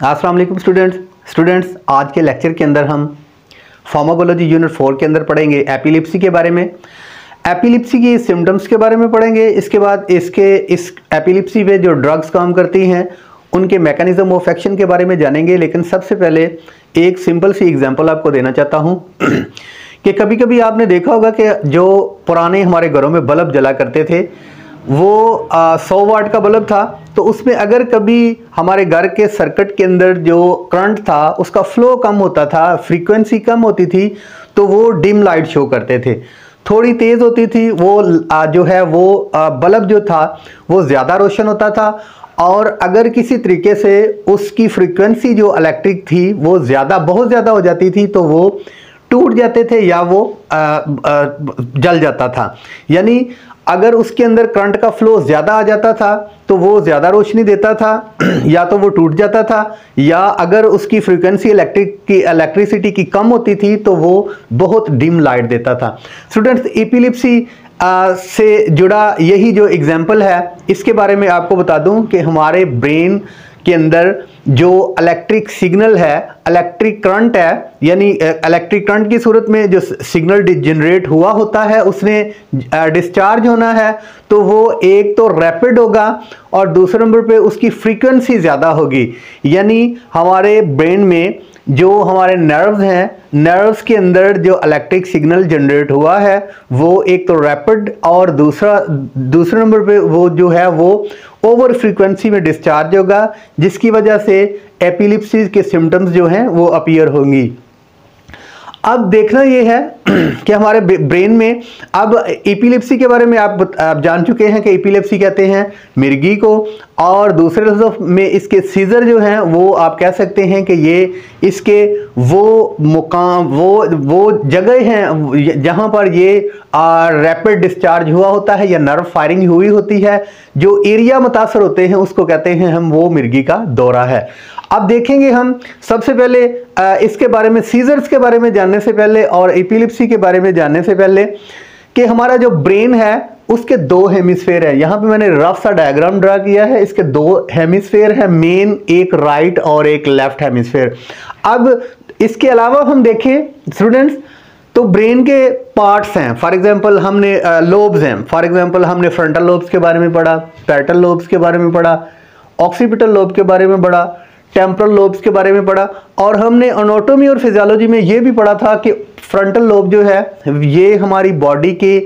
अस्सलाम वालेकुम स्टूडेंट्स, आज के लेक्चर के अंदर हम फार्माकोलॉजी यूनिट 4 के अंदर पढ़ेंगे एपिलेप्सी के बारे में। एपिलेप्सी की सिम्टम्स के बारे में पढ़ेंगे। इसके बाद इस एपिलेप्सी पे जो ड्रग्स काम करती हैं उनके मैकेनिज्म ऑफ एक्शन के बारे में जानेंगे। लेकिन सबसे पहले एक सिंपल सी एग्जांपल आपको देना चाहता हूं कि कभी कभी आपने देखा होगा कि जो पुराने हमारे घरों में बल्ब जला करते थे वो 100 वाट का बल्ब था, तो उसमें अगर कभी हमारे घर के सर्किट के अंदर जो करंट था उसका फ्लो कम होता था, फ्रीक्वेंसी कम होती थी, तो वो डिम लाइट शो करते थे। थोड़ी तेज़ होती थी वो जो है वो बल्ब जो था वो ज़्यादा रोशन होता था। और अगर किसी तरीके से उसकी फ्रीक्वेंसी जो इलेक्ट्रिक थी वो बहुत ज़्यादा हो जाती थी तो वो टूट जाते थे या वो जल जाता था। यानी अगर उसके अंदर करंट का फ्लो ज़्यादा आ जाता था तो वो ज़्यादा रोशनी देता था या तो वो टूट जाता था, या अगर उसकी फ्रीक्वेंसी इलेक्ट्रिसिटी की कम होती थी तो वो बहुत डिम लाइट देता था। स्टूडेंट्स, एपिलेप्सी से जुड़ा यही जो एग्जाम्पल है इसके बारे में आपको बता दूं कि हमारे ब्रेन के अंदर जो इलेक्ट्रिक सिग्नल है, इलेक्ट्रिक करंट है, यानी इलेक्ट्रिक करंट की सूरत में जो सिग्नल जनरेट हुआ होता है उसने डिस्चार्ज होना है, तो वो एक तो रैपिड होगा और दूसरे नंबर पे उसकी फ्रीक्वेंसी ज़्यादा होगी। यानी हमारे ब्रेन में जो हमारे नर्व्स हैं, नर्व्स के अंदर जो इलेक्ट्रिक सिग्नल जनरेट हुआ है वो एक तो रैपिड और दूसरे नंबर पे वो जो है वो ओवर फ्रीक्वेंसी में डिस्चार्ज होगा, जिसकी वजह से एपिलेप्सी के सिम्टम्स जो हैं वो अपीयर होंगी। अब देखना ये है कि हमारे ब्रेन में अब एपिलेप्सी के बारे में आप जान चुके हैं कि एपिलेप्सी कहते हैं मिर्गी को, और दूसरे लफ्ज़ में इसके सीजर जो हैं वो आप कह सकते हैं कि ये इसके वो मुकाम वो जगह हैं जहां पर ये रैपिड डिस्चार्ज हुआ होता है या नर्व फायरिंग हुई होती है। जो एरिया मुतासर होते हैं उसको कहते हैं हम वो मिर्गी का दौरा है। अब देखेंगे हम सबसे पहले इसके बारे में, सीजर्स के बारे में जानने से पहले और एपिलेप्सी के बारे में जानने से पहले, कि हमारा जो ब्रेन है उसके दो हेमिस्फेयर है। यहाँ पे मैंने रफ सा डायग्राम ड्रा किया है। इसके दो हेमिस्फेयर है मेन, एक राइट और एक लेफ्ट हेमिस्फेयर। अब इसके अलावा हम देखें स्टूडेंट्स तो ब्रेन के पार्ट्स हैं। फॉर एग्जांपल हमने लोब्स हैं, फॉर एग्जांपल हमने फ्रंटल लोब्स के बारे में पढ़ा, पैरेटल लोब्स के बारे में पढ़ा, ऑक्सीपिटल लोब के बारे में पढ़ा, टेम्पोरल लोब्स के बारे में पढ़ा, और हमने एनाटॉमी और फिजियोलॉजी में ये भी पढ़ा था कि फ्रंटल लोब जो है ये हमारी बॉडी के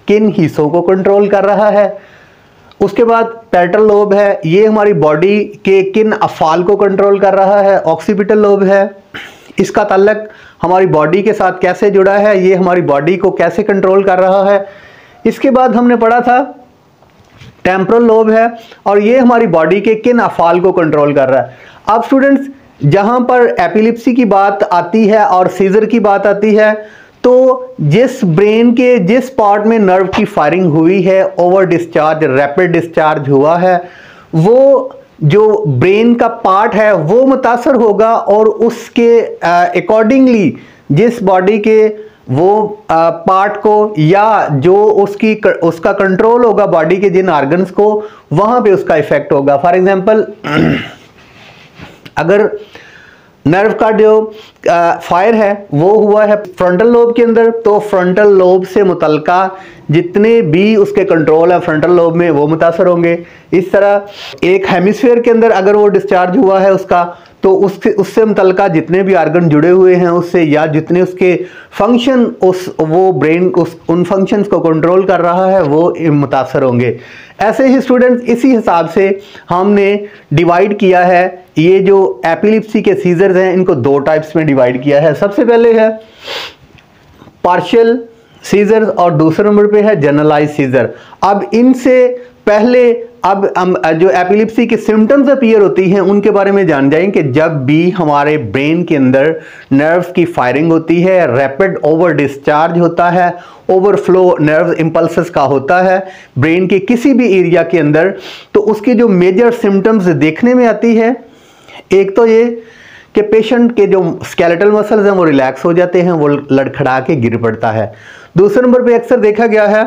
किन हिस्सों को कंट्रोल कर रहा है। उसके बाद पैरेटल लोब है, ये हमारी बॉडी के किन अफ़ाल को कंट्रोल कर रहा है। ऑक्सीपिटल लोब है, इसका ताल्लुक हमारी बॉडी के साथ कैसे जुड़ा है, ये हमारी बॉडी को कैसे कंट्रोल कर रहा है। इसके बाद हमने पढ़ा था टेम्पोरल लोब है, और ये हमारी बॉडी के किन अफ़ाल को कंट्रोल कर रहा है। अब स्टूडेंट्स, जहां पर एपिलेप्सी की बात आती है और सीजर की बात आती है, तो जिस ब्रेन के जिस पार्ट में नर्व की फायरिंग हुई है, ओवर डिस्चार्ज, रैपिड डिस्चार्ज हुआ है, वो जो ब्रेन का पार्ट है वो मुतासर होगा, और उसके अकॉर्डिंगली जिस बॉडी के वो पार्ट को या जो उसका कंट्रोल होगा बॉडी के जिन ऑर्गन्स को, वहां पे उसका इफेक्ट होगा। फॉर एग्जांपल अगर नर्व का जो फायर है वो हुआ है फ्रंटल लोब के अंदर, तो फ्रंटल लोब से मुतल्लिका जितने भी उसके कंट्रोल है फ्रंटल लोब में वो मुतासर होंगे। इस तरह एक हेमिस्फीयर के अंदर अगर वो डिस्चार्ज हुआ है उसका, तो उससे मुतल्लिका जितने भी ऑर्गन जुड़े हुए हैं उससे, या जितने उसके फंक्शन वो ब्रेन उन फंक्शंस को कंट्रोल कर रहा है वो मुतासर होंगे। ऐसे ही स्टूडेंट्स इसी हिसाब से हमने डिवाइड किया है ये जो एपिलेप्सी के सीजर्स हैं इनको दो टाइप्स में डिवाइड किया है। सबसे पहले है पार्शियल सीजर्स और दूसरे नंबर पे है जनरलाइज सीजर। अब इनसे पहले अब हम जो एपिलेप्सी के सिम्टम्स अपीयर होती हैं उनके बारे में जान जाएं कि जब भी हमारे ब्रेन के अंदर नर्व्स की फायरिंग होती है, रैपिड ओवर डिस्चार्ज होता है, ओवरफ्लो नर्व इंपल्सेस का होता है ब्रेन के किसी भी एरिया के अंदर, तो उसकी जो मेजर सिम्टम्स देखने में आती है, एक तो ये कि पेशेंट के जो स्केलेटल मसल्स हैं वो रिलैक्स हो जाते हैं, वो लड़खड़ा के गिर पड़ता है। दूसरे नंबर पे अक्सर देखा गया है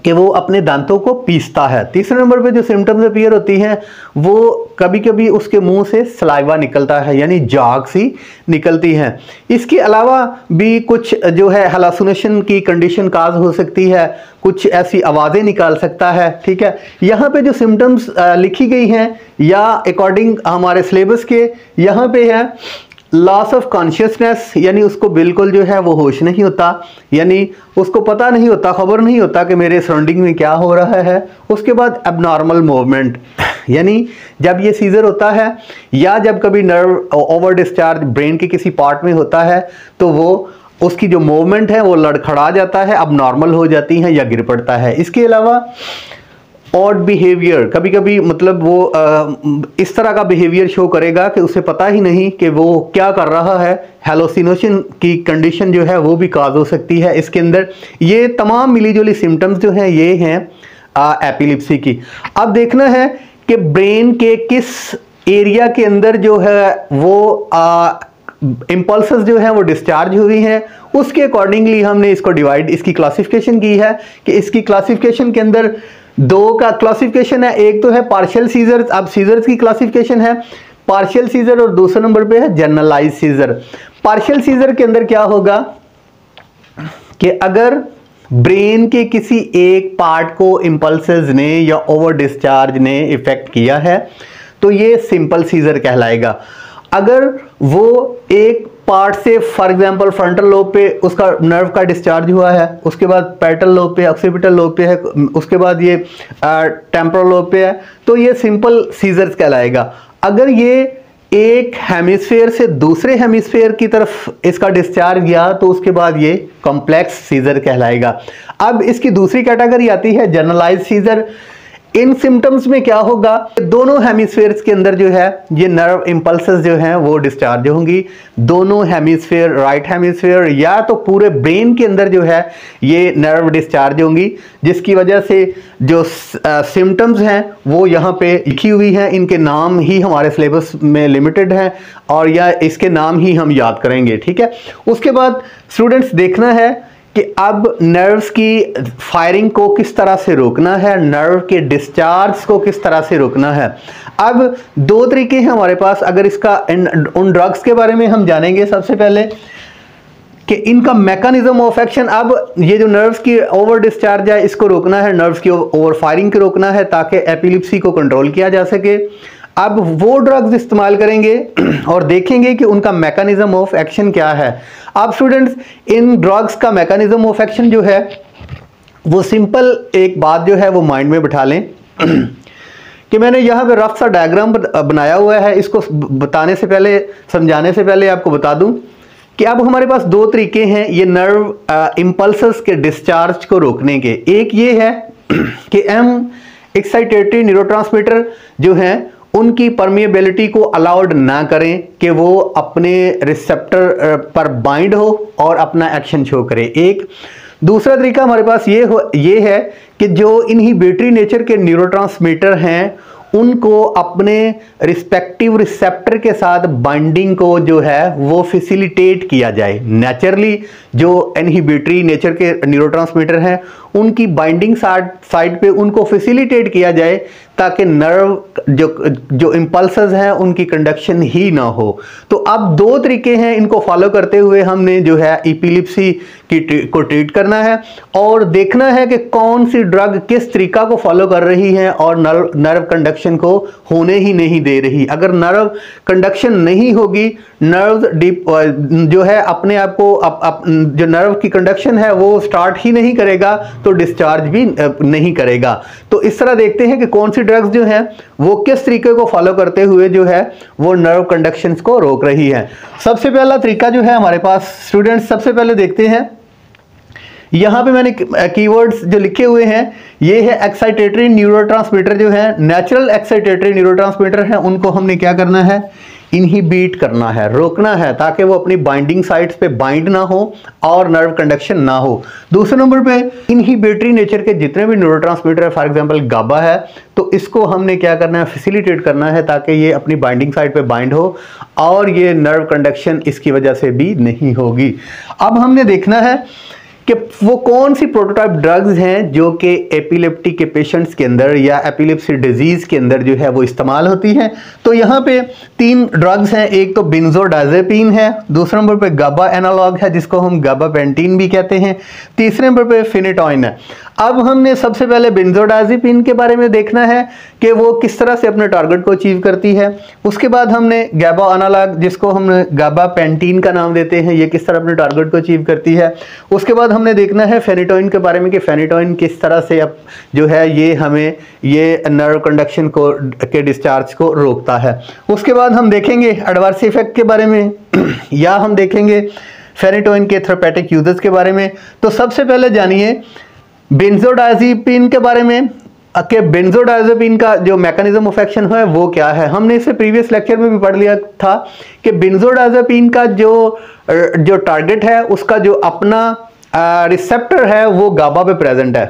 कि वो अपने दांतों को पीसता है। तीसरे नंबर पे जो सिम्टम्स अपीयर होती हैं वो कभी कभी उसके मुंह से सलाइवा निकलता है, यानी झाग सी निकलती है। इसके अलावा भी कुछ जो है हैलुसिनेशन की कंडीशन काज हो सकती है, कुछ ऐसी आवाज़ें निकाल सकता है। ठीक है, यहाँ पे जो सिम्टम्स लिखी गई हैं या अकॉर्डिंग हमारे सिलेबस के, यहाँ पे है लॉस ऑफ कॉन्शियसनेस, यानी उसको बिल्कुल जो है वो होश नहीं होता, यानी उसको पता नहीं होता, खबर नहीं होता कि मेरे सराउंडिंग में क्या हो रहा है। उसके बाद एबनॉर्मल मूवमेंट, यानी जब ये सीजर होता है या जब कभी नर्व ओवर डिस्चार्ज ब्रेन के किसी पार्ट में होता है तो वो उसकी जो मूवमेंट है वो लड़खड़ा जाता है, अब नॉर्मल हो जाती है या गिर पड़ता है। इसके अलावा ऑड बिहेवियर, कभी कभी मतलब वो इस तरह का बिहेवियर शो करेगा कि उसे पता ही नहीं कि वो क्या कर रहा है। हैलोसिनेशन की कंडीशन जो है वो भी काज हो सकती है इसके अंदर। ये तमाम मिली जुली सिम्टम्स जो हैं ये हैं एपिलिप्सी की। अब देखना है कि ब्रेन के किस एरिया के अंदर जो है वो इम्पल्सेस जो हैं वो डिस्चार्ज हुई हैं, उसके अकॉर्डिंगली हमने इसको डिवाइड, इसकी क्लासिफिकेशन की है कि इसकी क्लासिफिकेशन के अंदर दो का क्लासिफिकेशन है। एक तो है पार्शियल सीजर्स, अब सीजर्स की क्लासिफिकेशन है पार्शियल सीजर, और दूसरे नंबर पे है जनरलाइज सीजर। पार्शियल सीजर के अंदर क्या होगा कि अगर ब्रेन के किसी एक पार्ट को इंपल्सेस ने या ओवर डिस्चार्ज ने इफेक्ट किया है तो ये सिंपल सीजर कहलाएगा। अगर वो एक पार्ट से फॉर एग्जांपल फ्रंटल लोब पे उसका नर्व का डिस्चार्ज हुआ है, उसके बाद पैटल लोब पे, ऑक्सीपिटल लोब पे है, उसके बाद ये टेम्पोरल लोब पे है, तो ये सिंपल सीजर्स कहलाएगा। अगर ये एक हेमिस्फेयर से दूसरे हेमिस्फेयर की तरफ इसका डिस्चार्ज गया तो उसके बाद ये कॉम्प्लेक्स सीजर कहलाएगा। अब इसकी दूसरी कैटेगरी आती है जनरलाइज सीजर। इन सिम्टम्स में क्या होगा, दोनों हेमिस्फेयर्स के अंदर जो है ये नर्व इंपल्सेस जो हैं वो डिस्चार्ज होंगी। दोनों हेमिस्फेयर, राइट हेमिस्फेयर या तो पूरे ब्रेन के अंदर जो है ये नर्व डिस्चार्ज होंगी, जिसकी वजह से जो सिम्टम्स हैं वो यहाँ पे लिखी हुई हैं। इनके नाम ही हमारे सिलेबस में लिमिटेड हैं और या इसके नाम ही हम याद करेंगे। ठीक है, उसके बाद स्टूडेंट्स देखना है कि अब नर्व्स की फायरिंग को किस तरह से रोकना है, नर्व के डिस्चार्ज को किस तरह से रोकना है। अब दो तरीके हैं हमारे पास। अगर इसका उन ड्रग्स के बारे में हम जानेंगे सबसे पहले कि इनका मैकेनिज्म ऑफ एक्शन। अब ये जो नर्व्स की ओवर डिस्चार्ज है इसको रोकना है, नर्व्स की ओवर फायरिंग को रोकना है ताकि एपिलिप्सी को कंट्रोल किया जा सके। अब वो ड्रग्स इस्तेमाल करेंगे और देखेंगे कि उनका मैकेनिज्म ऑफ एक्शन क्या है। अब स्टूडेंट्स इन ड्रग्स का मैकेनिज्म ऑफ एक्शन जो है वो सिंपल एक बात जो है वो माइंड में बिठा लें कि मैंने यहाँ पे रफ सा डायग्राम बनाया हुआ है। इसको बताने से पहले, समझाने से पहले आपको बता दूं कि अब हमारे पास दो तरीके हैं ये नर्व इम्पल्सेस के डिस्चार्ज को रोकने के। एक ये है कि एक्साइटेटरी न्यूरोट्रांसमीटर जो हैं उनकी परमिएबिलिटी को अलाउड ना करें कि वो अपने रिसेप्टर पर बाइंड हो और अपना एक्शन शो करे। एक दूसरा तरीका हमारे पास ये है कि जो इनहिबिटरी नेचर के न्यूरोट्रांसमीटर हैं उनको अपने रिस्पेक्टिव रिसेप्टर के साथ बाइंडिंग को जो है वो फैसिलिटेट किया जाए। नेचुरली जो इनहिबिटरी नेचर के न्यूरोट्रांसमीटर हैं उनकी बाइंडिंग साइड पे उनको फैसिलिटेट किया जाए ताकि नर्व जो इम्पल्सेस हैं उनकी कंडक्शन ही ना हो। तो अब दो तरीके हैं, इनको फॉलो करते हुए हमने जो है एपिलिप्सी को ट्रीट करना है और देखना है कि कौन सी ड्रग किस तरीका को फॉलो कर रही है और नर्व कंडक्शन को होने ही नहीं दे रही। अगर नर्व कंडक्शन नहीं होगी, नर्व डीप जो है अपने आप को जो नर्व की कंडक्शन है वो स्टार्ट ही नहीं करेगा तो डिस्चार्ज भी नहीं करेगा। तो इस तरह देखते हैं कि कौन सी ड्रग्स जो हैं वो किस तरीके को फॉलो करते हुए जो है वो नर्व कंडक्शन को रोक रही है। सबसे पहला तरीका जो है हमारे पास स्टूडेंट्स, सबसे पहले देखते हैं यहाँ पे मैंने कीवर्ड्स जो लिखे हुए हैं ये है एक्साइटेटरी न्यूरोट्रांसमीटर जो है नेचुरल एक्साइटेटरी न्यूरोट्रांसमीटर हैं उनको हमने क्या करना है, इनहिबिट करना है, रोकना है ताकि वो अपनी बाइंडिंग साइट्स पे बाइंड ना हो और नर्व कंडक्शन ना हो। दूसरे नंबर पे इनहिबिटरी नेचर के जितने भी न्यूरोट्रांसमीटर है, फॉर एग्जांपल गाबा है, तो इसको हमने क्या करना है, फैसिलिटेट करना है ताकि ये अपनी बाइंडिंग साइट पे बाइंड हो और ये नर्व कंडक्शन इसकी वजह से भी नहीं होगी। अब हमने देखना है कि वो कौन सी प्रोटोटाइप ड्रग्स हैं जो कि एपिलेप्टी के पेशेंट्स के अंदर या एपिलेप्सी डिजीज के अंदर जो है वो इस्तेमाल होती हैं। तो यहाँ पे 3 ड्रग्स हैं, एक तो बेंजोडाज़ेपिन है, दूसरे नंबर पे गाबा एनालॉग है जिसको हम गाबापेंटीन भी कहते हैं, तीसरे नंबर पे फिनेटोइन है। अब हमने सबसे पहले बेंजोडाज़ेपिन के बारे में देखना है कि वो किस तरह से अपने टारगेट को अचीव करती है। उसके बाद हमने गाबा एनालॉग जिसको हम गाबापेंटीन का नाम देते हैं, ये किस तरह अपने टारगेट को अचीव करती है। उसके बाद हमने देखना है फेनिटोइन के बारे में कि फेनिटोइन किस तरह से अब जो है ये हमें ये नर्व कंडक्शन को के डिस्चार्ज को रोकता है। उसके बाद हम देखेंगे एडवर्स इफेक्ट के बारे में या हम देखेंगे फेनिटोइन के थेरेपेटिक यूजेस के बारे में। तो सबसे पहले जानिए बेंजोडाज़ेपिन के बारे में कि बेंजोडाज़ेपिन का जो मैकेनिज्म ऑफ एक्शन है वो क्या है। हमने इसे प्रीवियस लेक्चर में भी पढ़ लिया था कि बेंजोडाज़ेपिन का जो टारगेट है उसका जो अपना रिसेप्टर है वो गाबा पे प्रेजेंट है।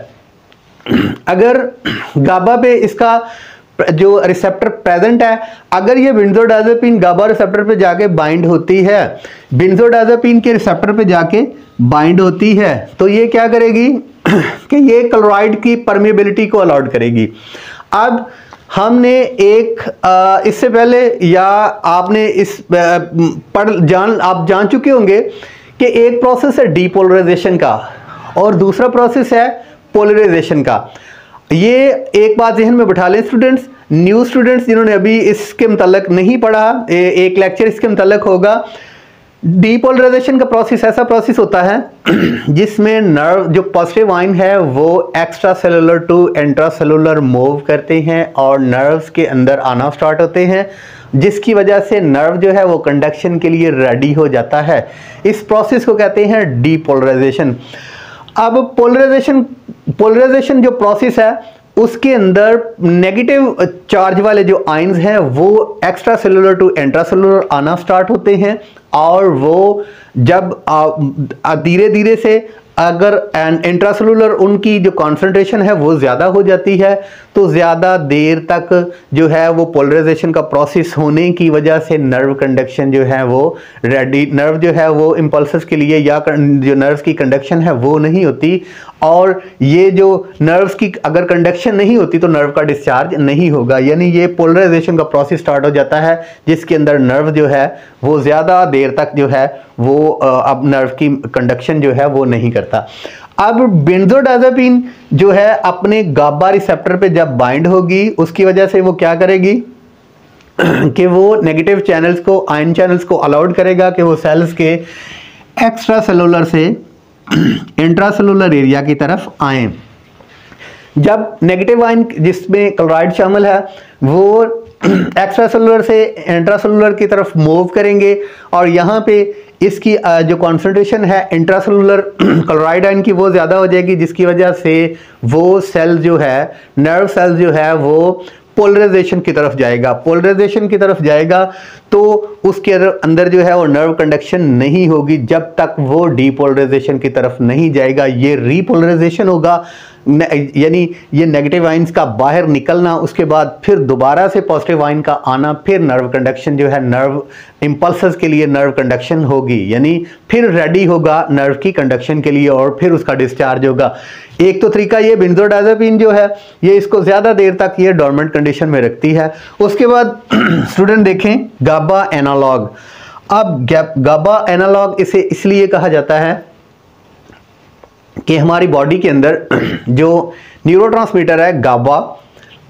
अगर गाबा पे इसका जो रिसेप्टर प्रेजेंट है, अगर ये बेंजोडाज़ेपिन गाबा रिसेप्टर पे जाके बाइंड होती है, बेंजोडाज़ेपिन के रिसेप्टर पे जाके बाइंड होती है, तो ये क्या करेगी कि ये क्लोराइड की परमेबिलिटी को अलाउड करेगी। अब हमने एक इससे पहले या आपने आप जान चुके होंगे कि एक प्रोसेस है डीपोलराइजेशन का और दूसरा प्रोसेस है पोलराइजेशन का। ये एक बात ज़हन में बिठा लें स्टूडेंट्स, न्यू स्टूडेंट्स जिन्होंने अभी इसके मुतल्लिक नहीं पढ़ा, एक लेक्चर इसके मुतल्लिक होगा। डीपोलराइजेशन का प्रोसेस ऐसा प्रोसेस होता है जिसमें नर्व जो पॉजिटिव आयन है वो extracellular to intracellular move करते हैं और नर्व्स के अंदर आना स्टार्ट होते हैं, जिसकी वजह से नर्व जो है वो कंडक्शन के लिए रेडी हो जाता है। इस प्रोसेस को कहते हैं डीपोलराइजेशन। अब पोलराइजेशन जो प्रोसेस है उसके अंदर नेगेटिव चार्ज वाले जो आयंस हैं वो extracellular to intracellular आना स्टार्ट होते हैं और वो जब धीरे धीरे से अगर इंट्रासेलुलर उनकी जो कॉन्सेंट्रेशन है वो ज़्यादा हो जाती है तो ज़्यादा देर तक जो है वो पोलराइजेशन का प्रोसेस होने की वजह से नर्व कंडक्शन जो है वो रेडी, नर्व जो है वो इम्पल्सेस के लिए या जो नर्व्स की कंडक्शन है वो नहीं होती, और ये जो नर्व्स की अगर कंडक्शन नहीं होती तो नर्व का डिस्चार्ज नहीं होगा। यानी ये पोलराइजेशन का प्रोसेस स्टार्ट हो जाता है जिसके अंदर नर्व जो है वो ज़्यादा देर तक जो है वो अब नर्व की कंडक्शन जो है वो नहीं करता। अब बेंजोडाज़ेपिन जो है अपने गाबा रिसेप्टर पे जब बाइंड होगी उसकी वजह से वो क्या करेगी कि वो नेगेटिव चैनल्स को, आयन चैनल्स को अलाउड करेगा कि वो सेल्स के एक्स्ट्रा सेलुलर से इंट्रासेलुलर एरिया की तरफ आए। जब नेगेटिव आयन जिसमें क्लोराइड शामिल है वो एक्स्ट्रा सेलुलर से इंट्रासेलुलर की तरफ मूव करेंगे और यहाँ पे इसकी जो कॉन्सेंट्रेशन है इंट्रासेलुलर क्लोराइड आयन की वो ज़्यादा हो जाएगी, जिसकी वजह से वो सेल जो है, नर्व सेल जो है वो पोलराइजेशन की तरफ जाएगा। पोलराइजेशन की तरफ जाएगा तो उसके अंदर जो है वो नर्व कंडक्शन नहीं होगी जब तक वो डीपोलराइजेशन की तरफ नहीं जाएगा। ये रीपोलराइजेशन होगा, यानी ये नेगेटिव आयंस का बाहर निकलना, उसके बाद फिर दोबारा से पॉजिटिव आयन का आना, फिर नर्व कंडक्शन जो है, नर्व इम्पल्सेस के लिए नर्व कंडक्शन होगी, यानी फिर रेडी होगा नर्व की कंडक्शन के लिए और फिर उसका डिस्चार्ज होगा। एक तो तरीका ये बेंजोडाज़ेपिन जो है ये इसको ज़्यादा देर तक ये डोर्मेंट कंडीशन में रखती है। उसके बाद स्टूडेंट देखें गाबा एनालॉग। अब गाबा एनालॉग इसे इसलिए कहा जाता है कि हमारी बॉडी के अंदर जो न्यूरोट्रांसमीटर है गाबा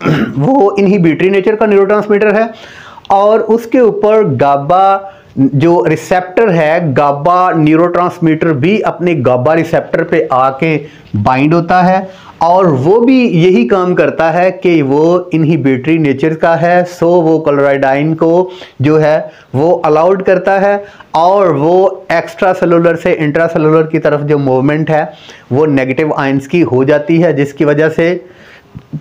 वो इनहिबिटरी नेचर का न्यूरोट्रांसमीटर है और उसके ऊपर गाबा जो रिसेप्टर है, गाबा न्यूरोट्रांसमीटर भी अपने गाबा रिसेप्टर पे आके बाइंड होता है और वो भी यही काम करता है कि वो इनहिबिटरी नेचर का है। सो वो क्लोराइड आयन को जो है वो अलाउड करता है और वो एक्स्ट्रा सेलुलर से इंट्रा सेलुलर की तरफ जो मूवमेंट है वो नेगेटिव आयंस की हो जाती है, जिसकी वजह से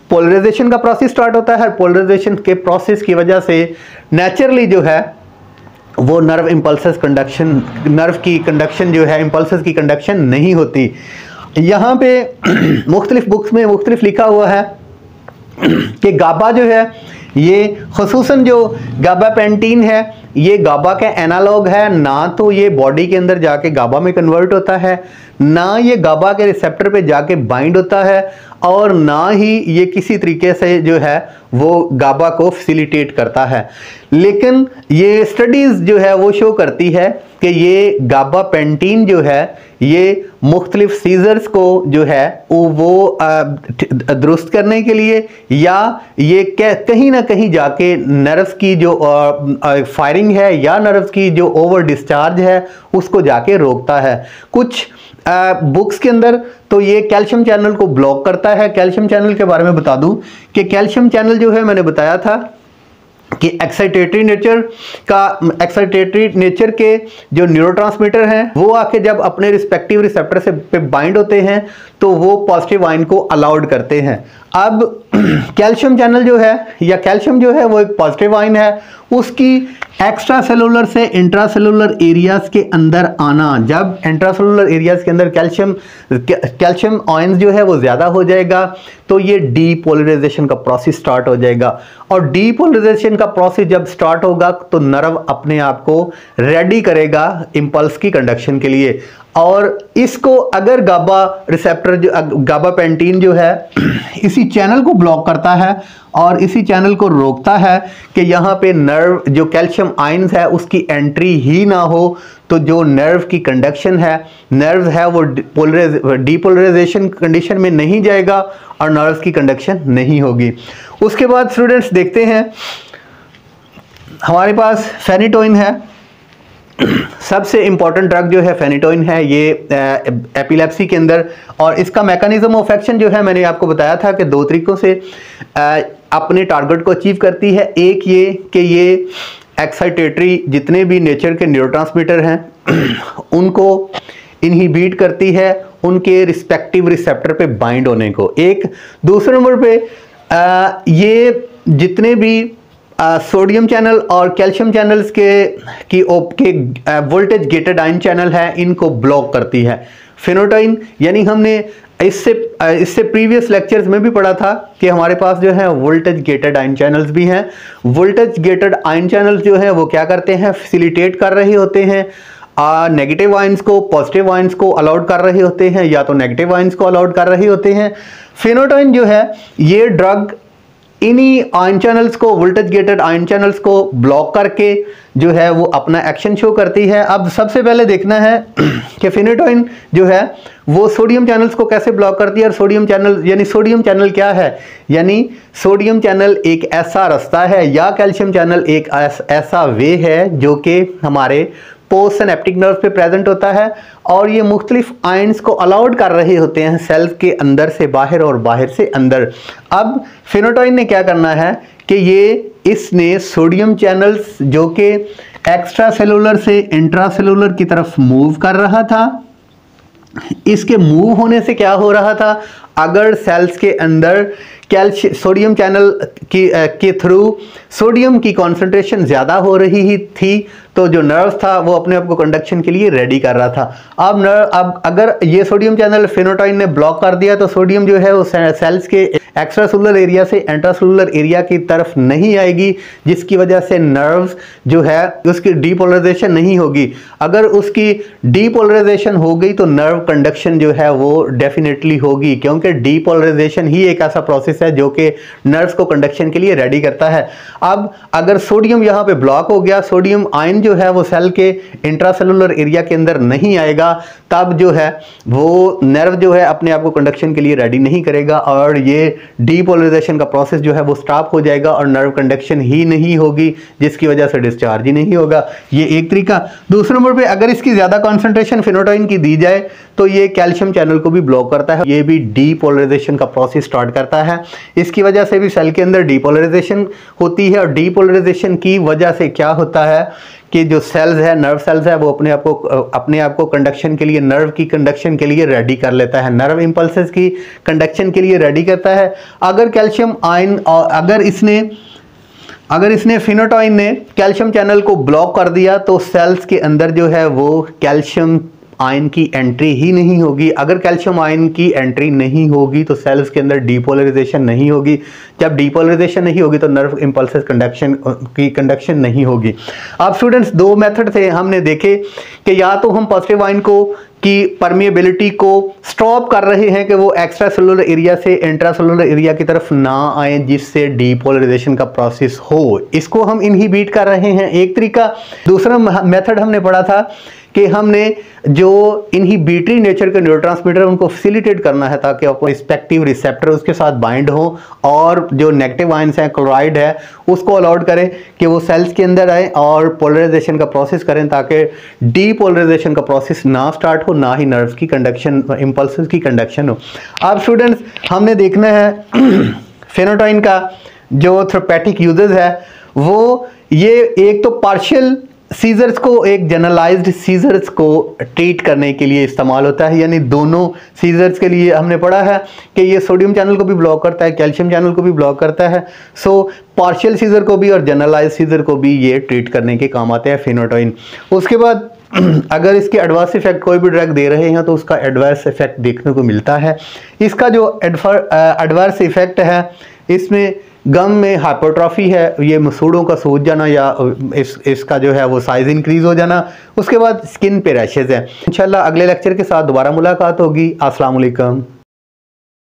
पोलराइजेशन का प्रोसेस स्टार्ट होता है। पोलराइजेशन के प्रोसेस की वजह से नेचुरली जो है वो नर्व इम्पल्सेस कंडक्शन, नर्व की कंडक्शन जो है, इम्पल्सेस की कंडक्शन नहीं होती। यहाँ पे मुख्तलिफ बुक्स में मुख्तलिफ लिखा हुआ है कि गाबा जो है ये खुसूसन जो गाबापेंटीन है ये गाबा का एनालॉग है, ना तो ये बॉडी के अंदर जाके गाबा में कन्वर्ट होता है, ना ये गाबा के रिसेप्टर पे जाके बाइंड होता है, और ना ही ये किसी तरीके से जो है वो गाबा को फैसिलिटेट करता है। लेकिन ये स्टडीज़ जो है वो शो करती है कि ये गाबा पेंटीन जो है ये मुख्तलिफ सीजर्स को जो है वो दुरुस्त करने के लिए, या ये कहीं ना कहीं जाके नर्व्स की जो फायरिंग है या नर्व्स की जो ओवर डिस्चार्ज है उसको जाके रोकता है। कुछ बुक्स के अंदर तो ये कैल्शियम चैनल को ब्लॉक करता है। कैल्शियम चैनल के बारे में बता दूं कि कैल्शियम चैनल जो है, मैंने बताया था कि एक्साइटेटरी नेचर के जो न्यूरोट्रांसमीटर हैं वो आके जब अपने रिस्पेक्टिव रिसेप्टर से पे बाइंड होते हैं तो वो पॉजिटिव आयन को अलाउड करते हैं। अब कैल्शियम चैनल जो है या कैल्शियम जो है वो एक पॉजिटिव आयन है, उसकी एक्स्ट्रा सेलुलर से इंट्रासेलुलर एरियाज के अंदर आना, जब इंट्रासेलुलर एरियाज के अंदर कैल्शियम आयंस जो है वो ज़्यादा हो जाएगा तो ये डीपोलराइजेशन का प्रोसेस स्टार्ट हो जाएगा। और डीपोलराइजेशन का प्रोसेस जब स्टार्ट होगा तो नर्व अपने आप को रेडी करेगा इंपल्स की कंडक्शन के लिए। और इसको अगर गाबा रिसेप्टर जो गाबा पेंटीन जो है इसी चैनल को ब्लॉक करता है और इसी चैनल को रोकता है कि यहाँ पे नर्व जो कैल्शियम आयंस है उसकी एंट्री ही ना हो, तो जो नर्व की कंडक्शन है, नर्व है वो डीपोलराइजेशन कंडीशन में नहीं जाएगा और नर्व की कंडक्शन नहीं होगी। उसके बाद स्टूडेंट्स देखते हैं हमारे पास फेनिटोइन है। सबसे इंपॉर्टेंट ड्रग जो है फेनिटोइन है ये एपिलेप्सी के अंदर, और इसका मैकेनिज्म ऑफ एक्शन जो है मैंने आपको बताया था कि दो तरीकों से अपने टारगेट को अचीव करती है। एक ये कि ये एक्साइटेटरी जितने भी नेचर के न्यूरोट्रांसमीटर हैं उनको इनहिबिट करती है, उनके रिस्पेक्टिव रिसेप्टर पे बाइंड होने को। एक दूसरे नंबर पे ये जितने भी सोडियम चैनल और कैल्शियम चैनल्स के वोल्टेज गेटेड आयन चैनल है इनको ब्लॉक करती है। फेनोटाइन यानी हमने इससे प्रीवियस लेक्चर्स में भी पढ़ा था कि हमारे पास जो है वोल्टेज गेटेड आयन चैनल्स भी हैं। वोल्टेज गेटेड आयन चैनल्स जो है वो क्या करते हैं, फैसिलिटेट कर रहे होते हैं नेगेटिव आयंस को, पॉजिटिव आयंस को अलाउड कर रहे होते हैं, या तो नेगेटिव आयंस को अलाउड कर रहे होते हैं। फेनोटाइन जो है ये ड्रग इन्हीं आयन चैनल्स को, वोल्टेज गेटेड आयन चैनल्स को ब्लॉक करके जो है वो अपना एक्शन शो करती है। अब सबसे पहले देखना है कि फेनोटाइन जो है वो सोडियम चैनल्स को कैसे ब्लॉक करती है। और सोडियम चैनल यानी सोडियम चैनल क्या है, यानी सोडियम चैनल एक ऐसा रास्ता है या कैल्शियम चैनल एक ऐसा वे है जो कि हमारे पोस्ट सिनेप्टिक नर्व पे प्रेजेंट होता है, और ये मुख्तलिफ आयंस को अलाउड कर रहे होते हैं सेल्स के अंदर से बाहर और बाहर से अंदर। अब फेनोटाइन ने क्या करना है कि इसने सोडियम चैनल्स जो कि एक्स्ट्रा सेलुलर से इंट्रासेलुलर की तरफ मूव कर रहा था, इसके मूव होने से क्या हो रहा था, अगर सेल्स के अंदर सोडियम चैनल के थ्रू सोडियम की कॉन्सेंट्रेशन ज़्यादा हो रही थी तो जो नर्व था वो अपने आप को कंडक्शन के लिए रेडी कर रहा था। अब अगर ये सोडियम चैनल फेनोटाइन ने ब्लॉक कर दिया तो सोडियम जो है वो सेल्स के एक्स्ट्रा सेलुलर एरिया से इंट्रासेलुलर एरिया की तरफ नहीं आएगी, जिसकी वजह से नर्व्स जो है उसकी डीपोलराइजेशन नहीं होगी। अगर उसकी डीपोलराइजेशन हो गई तो नर्व कंडक्शन जो है वो डेफिनेटली होगी, क्योंकि डीपोलराइजेशन ही एक ऐसा प्रोसेस है जो कि नर्व्स को कंडक्शन के लिए रेडी करता है। अब अगर सोडियम यहाँ पे ब्लॉक हो गया, सोडियम आयन जो है वो सेल के इंट्रासेलुलर एरिया के अंदर नहीं आएगा, तब जो है वो नर्व जो है अपने आप को कंडक्शन के लिए रेडी नहीं करेगा और ये डीपोलराइजेशन का प्रोसेस जो है वो स्टॉप हो जाएगा और नर्व कंडक्शन ही नहीं होगी, जिसकी वजह से डिस्चार्ज ही नहीं होगा। ये एक तरीका। दूसरे नंबर पे अगर इसकी ज़्यादा कॉन्सेंट्रेशन फेनोटाइन की दी जाए तो ये कैल्शियम चैनल को भी ब्लॉक करता है, ये भी डीपोलराइजेशन का प्रोसेस स्टार्ट करता है। इसकी वजह से भी सेल के अंदर डीपोलराइजेशन होती है, और डीपोलराइजेशन की वजह से क्या होता है कि जो सेल्स है, नर्व सेल्स है, वो अपने आप को कंडक्शन के लिए, नर्व की कंडक्शन के लिए रेडी कर लेता है, नर्व इंपल्सेस की कंडक्शन के लिए रेडी करता है। अगर कैल्शियम आयन और अगर इसने फेनोटाइन ने कैल्शियम चैनल को ब्लॉक कर दिया तो सेल्स के अंदर जो है वो कैल्शियम आयन की एंट्री ही नहीं होगी। अगर कैल्शियम आयन की एंट्री नहीं होगी तो सेल्स के अंदर डीपोलराइजेशन नहीं होगी। जब डीपोलराइजेशन नहीं होगी तो नर्व इंपल्सेस कंडक्शन नहीं होगी। अब स्टूडेंट्स दो मेथड थे हमने देखे कि या तो हम पॉजिटिव आयन को की परमिएबिलिटी को स्टॉप कर रहे हैं कि वो एक्स्ट्रा सेलुलर एरिया से इंट्रा सेलुलर एरिया की तरफ ना आए जिससे डीपोलराइजेशन का प्रोसेस हो, इसको हम इनहिबिट कर रहे हैं एक तरीका। दूसरा मेथड हमने पढ़ा था कि हमने जो इनहिबिटरी नेचर के न्यूरोट्रांसमीटर उनको फैसिलिटेट करना है ताकि रिस्पेक्टिव रिसेप्टर उसके साथ बाइंड हो और जो नेगेटिव आयंस हैं, क्लोराइड है, उसको अलाउड करें कि वो सेल्स के अंदर आए और पोलराइजेशन का प्रोसेस करें ताकि डीपोलराइजेशन का प्रोसेस ना स्टार्ट हो, ना ही नर्व्स की कंडक्शन, इंपल्सेस की कंडक्शन हो। अब स्टूडेंट्स हमने देखना है फेनोटाइन का जो थेरेपेटिक यूजेस है वो ये एक तो पार्शियल सीजर्स को एक जनरलाइज्ड सीजर्स को ट्रीट करने के लिए इस्तेमाल होता है, यानी दोनों सीजर्स के लिए हमने पढ़ा है कि ये सोडियम चैनल को भी ब्लॉक करता है, कैल्शियम चैनल को भी ब्लॉक करता है। सो पार्शियल सीजर को भी और जनरलाइज्ड सीजर को भी ये ट्रीट करने के काम आते हैं फेनोटाइन। उसके बाद अगर इसके एडवर्स इफेक्ट कोई भी ड्रग दे रहे हैं तो उसका एडवर्स इफेक्ट देखने को मिलता है। इसका जो एडवर्स इफेक्ट है इसमें गम में हाइपरट्रॉफी है, ये मसूड़ों का सूज जाना या इसका जो है वो साइज इंक्रीज हो जाना। उसके बाद स्किन पे रैशेज है। इंशाल्लाह अगले लेक्चर के साथ दोबारा मुलाकात होगी। अस्सलाम वालेकुम।